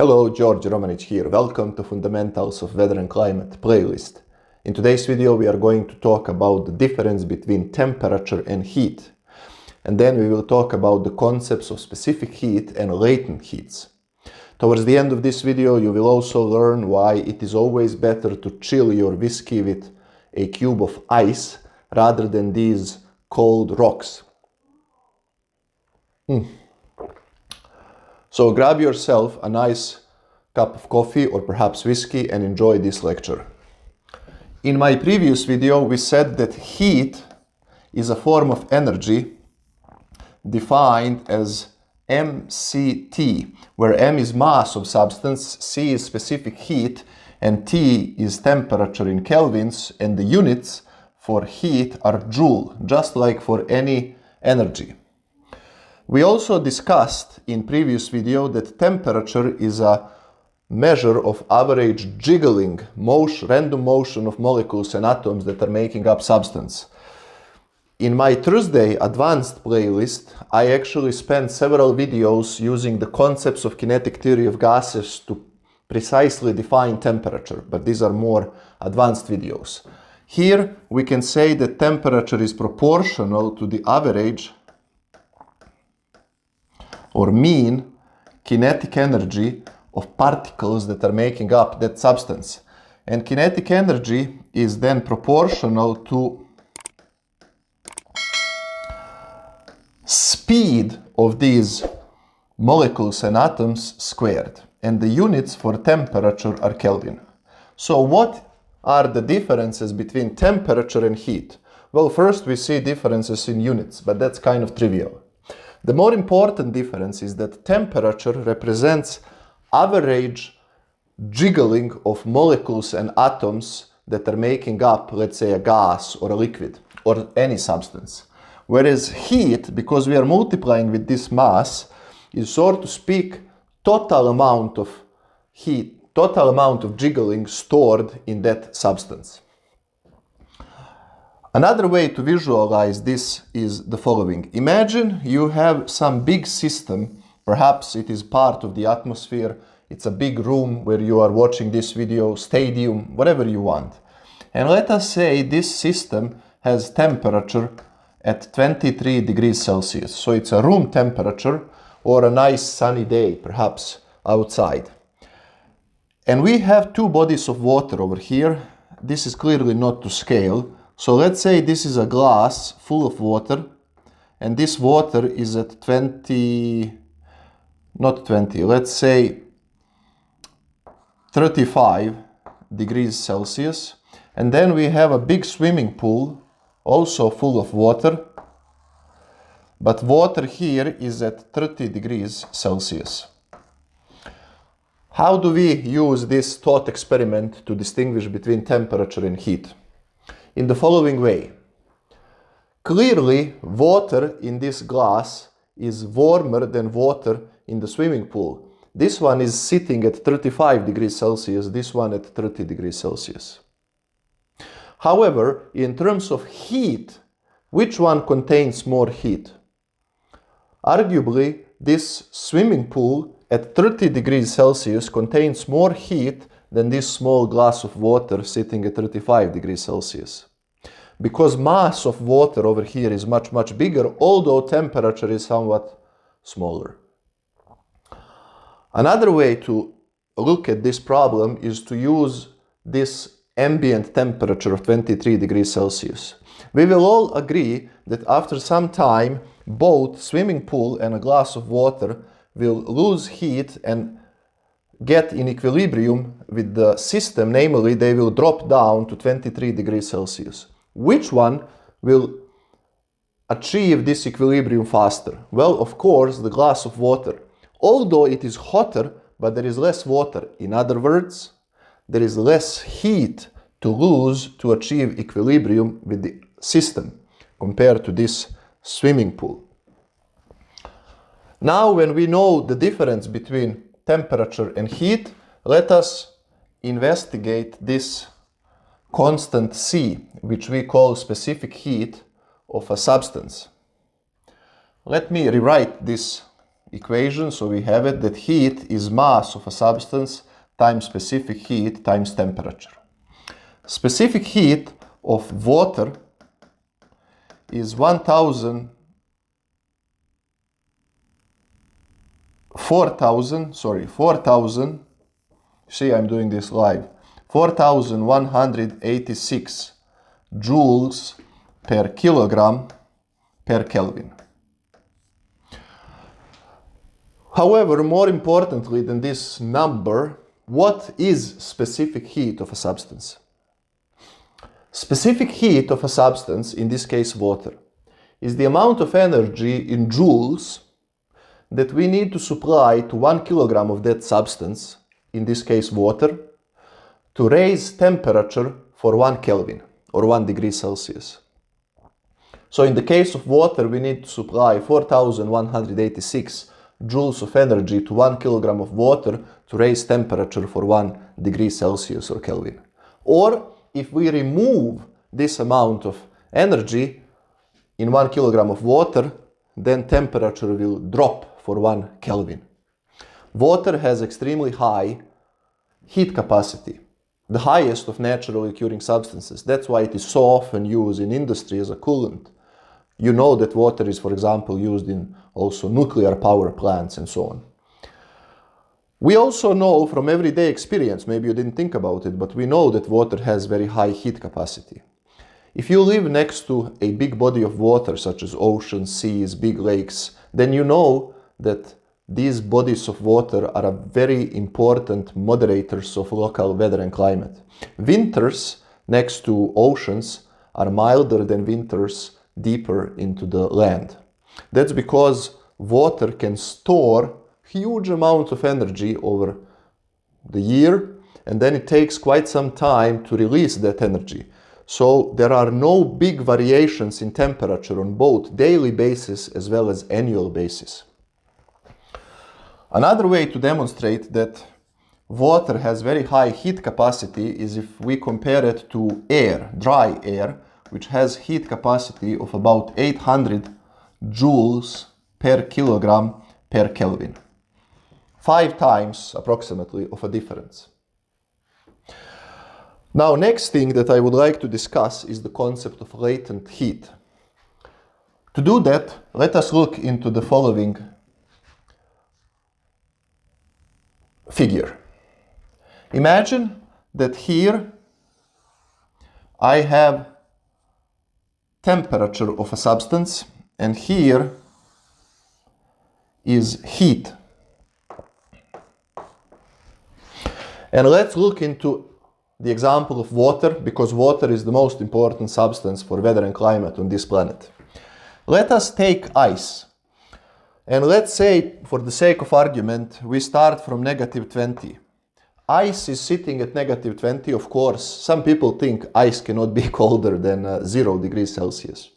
Hello, George Romanic here. Welcome to Fundamentals of Weather and Climate playlist. In today's video we are going to talk about the difference between temperature and heat. And then we will talk about the concepts of specific heat and latent heats. Towards the end of this video you will also learn why it is always better to chill your whiskey with a cube of ice rather than these cold rocks. So grab yourself a nice cup of coffee or perhaps whiskey and enjoy this lecture. In my previous video we said that heat is a form of energy defined as mCT, where m is mass of substance, c is specific heat, and T is temperature in kelvins, and the units for heat are joule, just like for any energy. We also discussed in previous video that temperature is a measure of average jiggling motion, random motion of molecules and atoms that are making up substance. In my Thursday advanced playlist, I actually spent several videos using the concepts of kinetic theory of gases to precisely define temperature, but these are more advanced videos. Here we can say that temperature is proportional to the average or mean kinetic energy of particles that are making up that substance. And kinetic energy is then proportional to speed of these molecules and atoms squared. And the units for temperature are Kelvin. So what are the differences between temperature and heat? Well, first we see differences in units, but that's kind of trivial. The more important difference is that temperature represents average jiggling of molecules and atoms that are making up, let's say, a gas or a liquid or any substance. Whereas heat, because we are multiplying with this mass, is, so to speak, total amount of heat, total amount of jiggling stored in that substance. Another way to visualize this is the following. Imagine you have some big system, perhaps it is part of the atmosphere, it's a big room where you are watching this video, stadium, whatever you want. And let us say this system has temperature at 23 degrees Celsius. So it's a room temperature or a nice sunny day, perhaps outside. And we have two bodies of water over here. This is clearly not to scale. So let's say this is a glass full of water, and this water is at 35 degrees Celsius. And then we have a big swimming pool, also full of water, but water here is at 30 degrees Celsius. How do we use this thought experiment to distinguish between temperature and heat? In the following way. Clearly, water in this glass is warmer than water in the swimming pool. This one is sitting at 35 degrees Celsius, this one at 30 degrees Celsius. However, in terms of heat, which one contains more heat? Arguably, this swimming pool at 30 degrees Celsius contains more heat than this small glass of water sitting at 35 degrees Celsius. Because mass of water over here is much bigger, although temperature is somewhat smaller. Another way to look at this problem is to use this ambient temperature of 23 degrees Celsius. We will all agree that after some time, both swimming pool and a glass of water will lose heat and get in equilibrium with the system, namely they will drop down to 23 degrees Celsius. Which one will achieve this equilibrium faster? Well, of course, the glass of water. Although it is hotter, but there is less water. In other words, there is less heat to lose to achieve equilibrium with the system compared to this swimming pool. Now, when we know the difference between temperature and heat, let us investigate this constant C, which we call specific heat of a substance. Let me rewrite this equation, so we have it that heat is mass of a substance times specific heat times temperature. Specific heat of water is 4,000, see, I'm doing this live, 4,186 joules per kilogram per Kelvin. However, more importantly than this number, what is specific heat of a substance? Specific heat of a substance, in this case water, is the amount of energy in joules that we need to supply to 1 kilogram of that substance, in this case water, to raise temperature for 1 Kelvin or 1 degree Celsius. So in the case of water, we need to supply 4,186 joules of energy to 1 kilogram of water to raise temperature for 1 degree Celsius or Kelvin. Or if we remove this amount of energy in 1 kilogram of water, then temperature will drop for 1 Kelvin. Water has extremely high heat capacity, the highest of naturally occurring substances. That's why it is so often used in industry as a coolant. You know that water is, for example, used in also nuclear power plants and so on. We also know from everyday experience, maybe you didn't think about it, but we know that water has very high heat capacity. If you live next to a big body of water, such as oceans, seas, big lakes, then you know that these bodies of water are very important moderators of local weather and climate. Winters next to oceans are milder than winters deeper into the land. That's because water can store huge amount of energy over the year, and then it takes quite some time to release that energy. So there are no big variations in temperature on both daily basis as well as annual basis. Another way to demonstrate that water has very high heat capacity is if we compare it to air, dry air, which has heat capacity of about 800 joules per kilogram per Kelvin. 5 times approximately of a difference. Now, next thing that I would like to discuss is the concept of latent heat. To do that, let us look into the following figure. Imagine that here I have temperature of a substance, and here is heat. And let's look into the example of water, because water is the most important substance for weather and climate on this planet. Let us take ice. And let's say, for the sake of argument, we start from -20. Ice is sitting at -20, of course. Some people think ice cannot be colder than 0 degrees Celsius.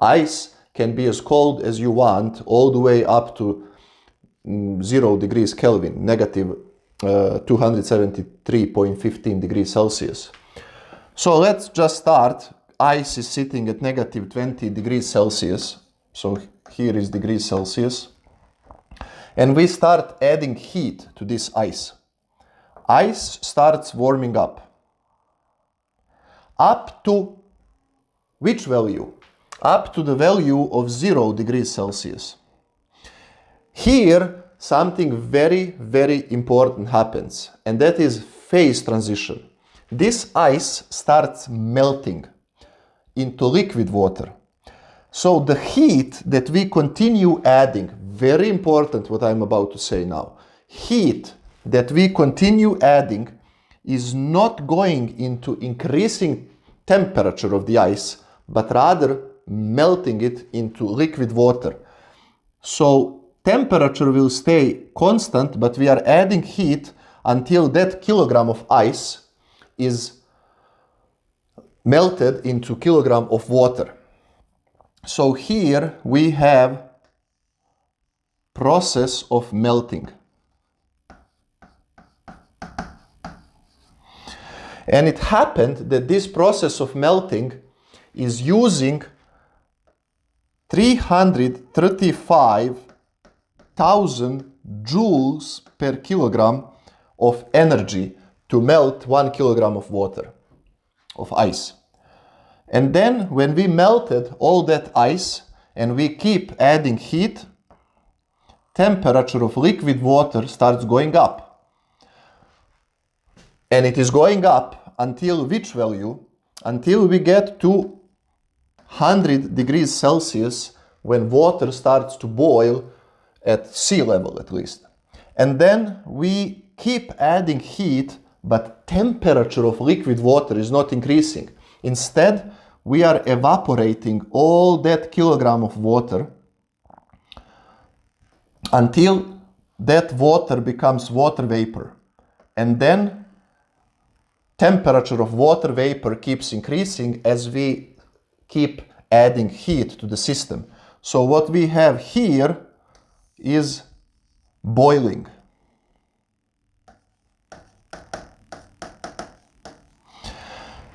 Ice can be as cold as you want, all the way up to 0 degrees Kelvin, negative 273.15 degrees Celsius. So let's just start. Ice is sitting at -20 degrees Celsius. So here is degrees Celsius. And we start adding heat to this ice. Ice starts warming up. Up to which value? Up to the value of 0 degrees Celsius. Here, something very, very important happens, and that is phase transition. This ice starts melting into liquid water. So the heat that we continue adding, very important what I'm about to say now, heat that we continue adding is not going into increasing temperature of the ice, but rather melting it into liquid water. So temperature will stay constant, but we are adding heat until that kilogram of ice is melted into kilogram of water. So here we have process of melting. And it happened that this process of melting is using 335 1000 joules per kilogram of energy to melt 1 kilogram of water, of ice. And then when we melted all that ice and we keep adding heat, temperature of liquid water starts going up. And it is going up until which value? Until we get to 100 degrees Celsius, when water starts to boil at sea level at least. And then we keep adding heat, but temperature of liquid water is not increasing. Instead, we are evaporating all that kilogram of water until that water becomes water vapor. And then temperature of water vapor keeps increasing as we keep adding heat to the system. So what we have here is boiling.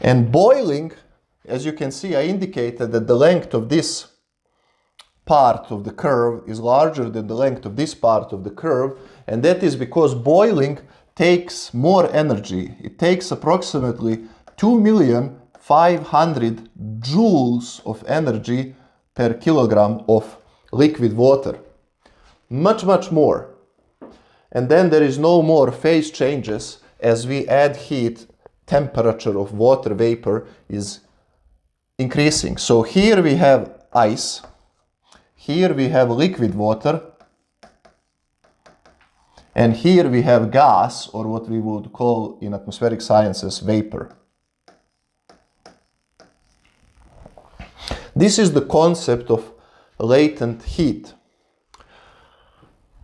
And boiling, as you can see, I indicated that the length of this part of the curve is larger than the length of this part of the curve, and that is because boiling takes more energy. It takes approximately 2,500,000 joules of energy per kilogram of liquid water. Much more. And then there is no more phase changes. As we add heat, temperature of water vapor is increasing. So here we have ice, here we have liquid water, and here we have gas, or what we would call in atmospheric sciences vapor. This is the concept of latent heat.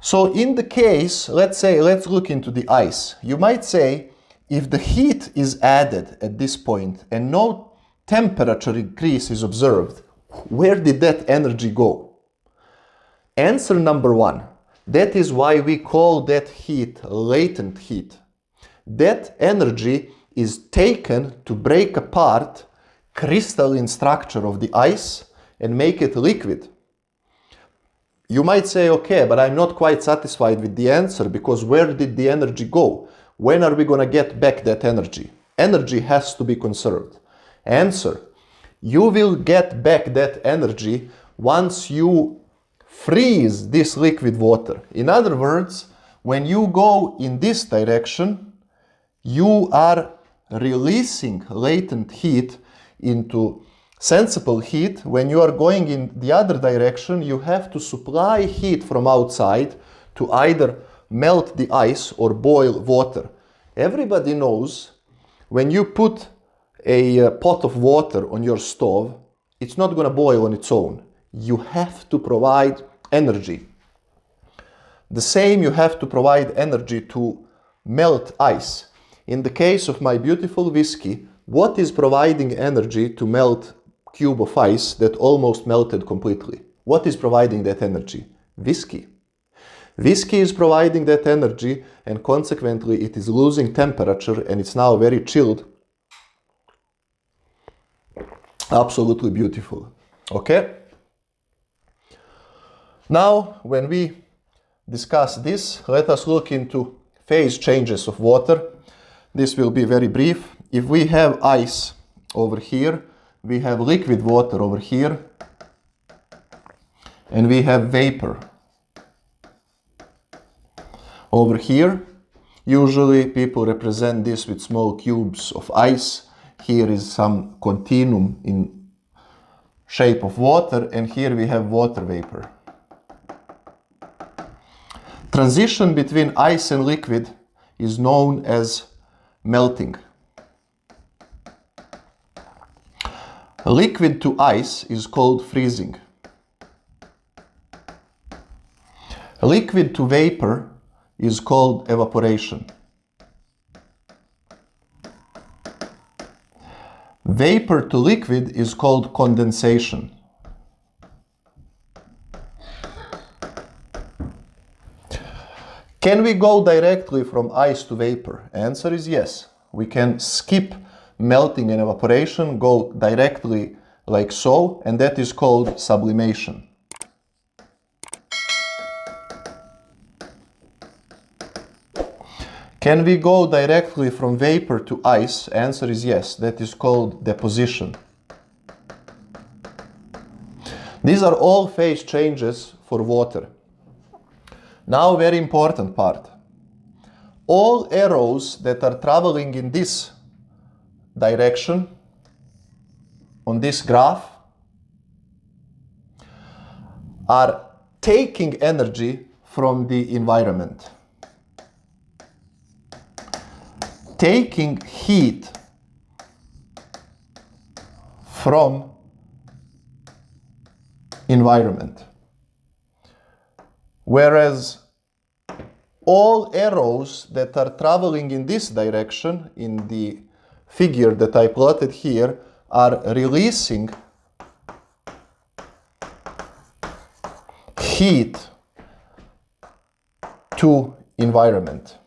So in the case, let's look into the ice. You might say, if the heat is added at this point and no temperature increase is observed, where did that energy go? Answer number one. That is why we call that heat latent heat. That energy is taken to break apart crystalline structure of the ice and make it liquid. You might say, okay, but I'm not quite satisfied with the answer, because where did the energy go? When are we going to get back that energy? Energy has to be conserved. Answer: you will get back that energy once you freeze this liquid water. In other words, when you go in this direction, you are releasing latent heat into sensible heat. When you are going in the other direction, you have to supply heat from outside to either melt the ice or boil water. Everybody knows when you put a pot of water on your stove, it's not going to boil on its own. You have to provide energy. The same, you have to provide energy to melt ice. In the case of my beautiful whiskey, what is providing energy to melt cube of ice that almost melted completely? What is providing that energy? Whiskey. Whiskey is providing that energy, and consequently it is losing temperature and it's now very chilled. Absolutely beautiful. Okay? Now, when we discuss this, let us look into phase changes of water. This will be very brief. If we have ice over here, we have liquid water over here, and we have vapor over here. Usually people represent this with small cubes of ice. Here is some continuum in shape of water, and here we have water vapor. Transition between ice and liquid is known as melting. Liquid to ice is called freezing. Liquid to vapor is called evaporation. Vapor to liquid is called condensation. Can we go directly from ice to vapor? Answer is yes. We can skip melting and evaporation, go directly like so, and that is called sublimation. Can we go directly from vapor to ice? Answer is yes. That is called deposition. These are all phase changes for water. Now, very important part. All arrows that are traveling in this direction on this graph are taking energy from the environment, taking heat from environment. Whereas all arrows that are traveling in this direction, in the figure that I plotted here, are releasing heat to environment.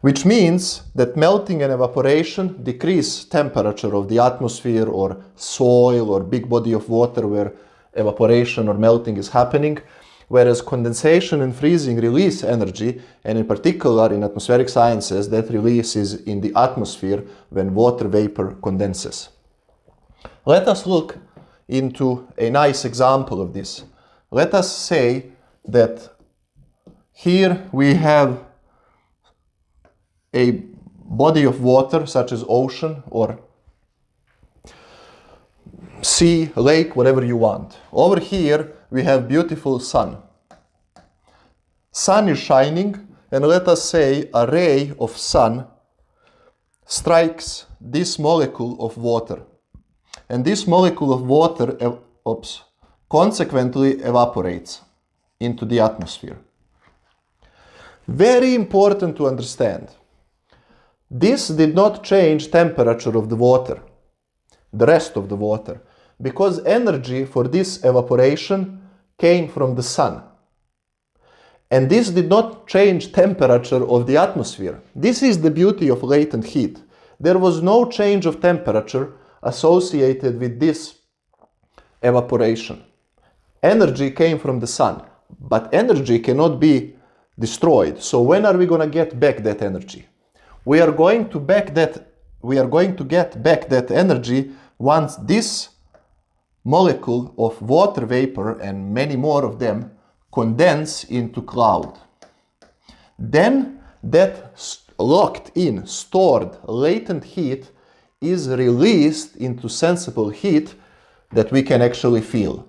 Which means that melting and evaporation decrease temperature of the atmosphere or soil or big body of water where evaporation or melting is happening, whereas condensation and freezing release energy, and in particular in atmospheric sciences, that release is in the atmosphere when water vapor condenses. Let us look into a nice example of this. Let us say that here we have a body of water such as ocean or sea, lake, whatever you want. Over here we have beautiful sun. Sun is shining, and let us say a ray of sun strikes this molecule of water. And this molecule of water consequently evaporates into the atmosphere. Very important to understand. This did not change temperature of the water, the rest of the water, because energy for this evaporation came from the sun. And this did not change temperature of the atmosphere. This is the beauty of latent heat. There was no change of temperature associated with this evaporation. Energy came from the sun, but energy cannot be destroyed. So when are we going to get back that energy? We are going to get back that energy once this molecule of water vapor, and many more of them, condense into cloud. Then that locked in, stored, latent heat is released into sensible heat that we can actually feel.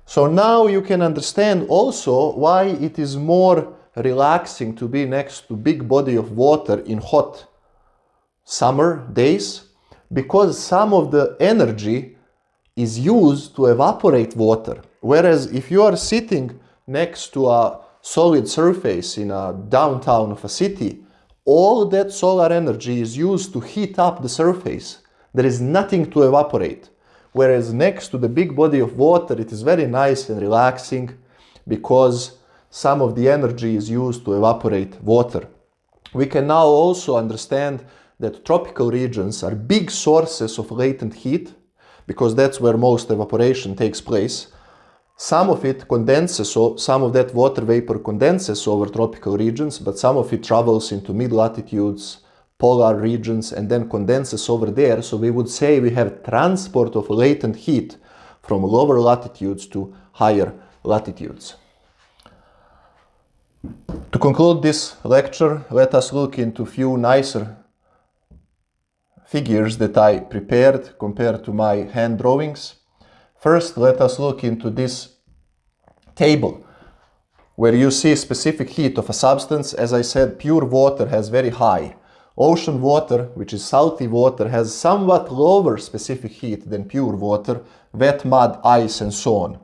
So now you can understand also why it is more relaxing to be next to big body of water in hot summer days, because some of the energy is used to evaporate water. Whereas if you are sitting next to a solid surface in a downtown of a city, all that solar energy is used to heat up the surface. There is nothing to evaporate. Whereas next to the big body of water, it is very nice and relaxing because some of the energy is used to evaporate water. We can now also understand that tropical regions are big sources of latent heat, because that's where most evaporation takes place. Some of it condenses, so some of that water vapor condenses over tropical regions, but some of it travels into mid-latitudes, polar regions, and then condenses over there. So we would say we have transport of latent heat from lower latitudes to higher latitudes. To conclude this lecture, let us look into a few nicer figures that I prepared compared to my hand drawings. First, let us look into this table where you see specific heat of a substance. As I said, pure water has very high. Ocean water, which is salty water, has somewhat lower specific heat than pure water, wet mud, ice, and so on.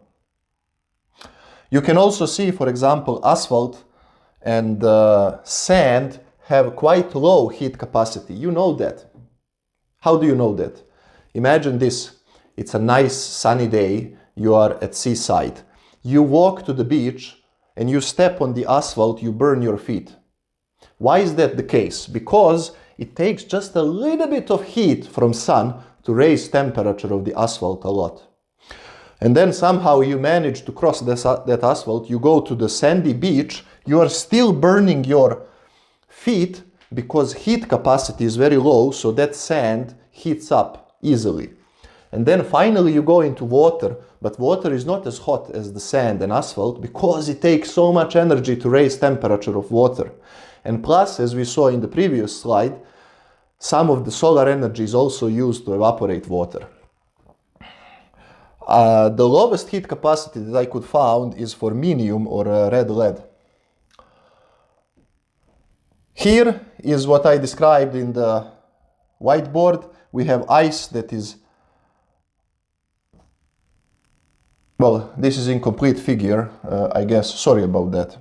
You can also see, for example, asphalt and sand have quite low heat capacity. You know that. How do you know that? Imagine this. It's a nice sunny day. You are at seaside. You walk to the beach and you step on the asphalt, you burn your feet. Why is that the case? Because it takes just a little bit of heat from sun to raise temperature of the asphalt a lot. and then somehow you manage to cross that asphalt, you go to the sandy beach, you are still burning your feet because heat capacity is very low, so that sand heats up easily. And then finally you go into water, but water is not as hot as the sand and asphalt because it takes so much energy to raise temperature of water. And plus, as we saw in the previous slide, some of the solar energy is also used to evaporate water. The lowest heat capacity that I could find is for minium or red lead. Here is what I described in the whiteboard. We have ice that is, well, this is incomplete figure, I guess. Sorry about that.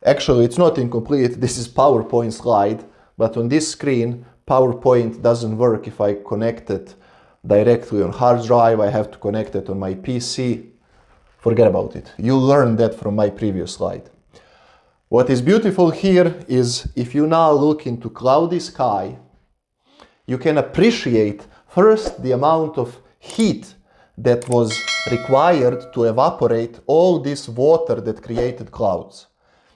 Actually, it's not incomplete. This is PowerPoint slide, but on this screen, PowerPoint doesn't work if I connect it directly on hard drive. I have to connect it on my PC. Forget about it. You learned that from my previous slide. What is beautiful here is if you now look into cloudy sky, you can appreciate first the amount of heat that was required to evaporate all this water that created clouds.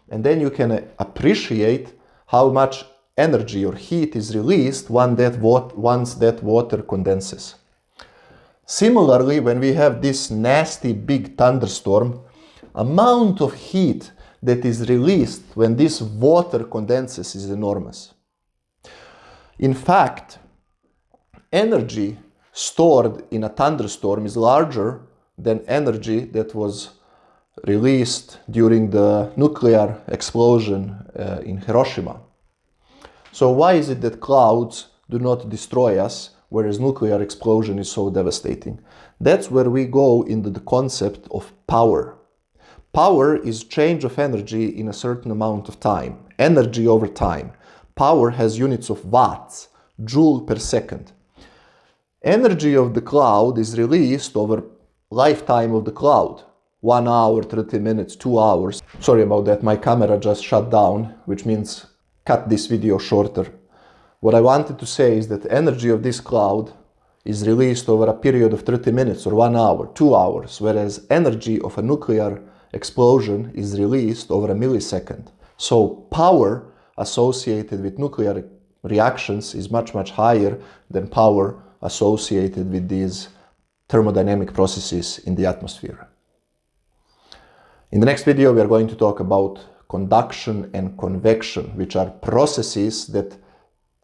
And then you can appreciate how much energy or heat is released once that water condenses. Similarly, when we have this nasty big thunderstorm, amount of heat that is released when this water condenses is enormous. In fact, energy stored in a thunderstorm is larger than energy that was released during the nuclear explosion in Hiroshima. So why is it that clouds do not destroy us, whereas nuclear explosion is so devastating? That's where we go into the concept of power. Power is change of energy in a certain amount of time, energy over time. Power has units of watts, joule per second. Energy of the cloud is released over lifetime of the cloud. 1 hour, 30 minutes, 2 hours. Sorry about that, my camera just shut down, which means cut this video shorter. What I wanted to say is that energy of this cloud is released over a period of 30 minutes or 1 hour, 2 hours, whereas energy of a nuclear explosion is released over a millisecond. So power associated with nuclear reactions is much, much higher than power associated with these thermodynamic processes in the atmosphere. In the next video, we are going to talk about conduction and convection, which are processes that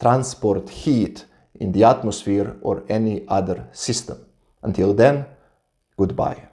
transport heat in the atmosphere or any other system. Until then, goodbye.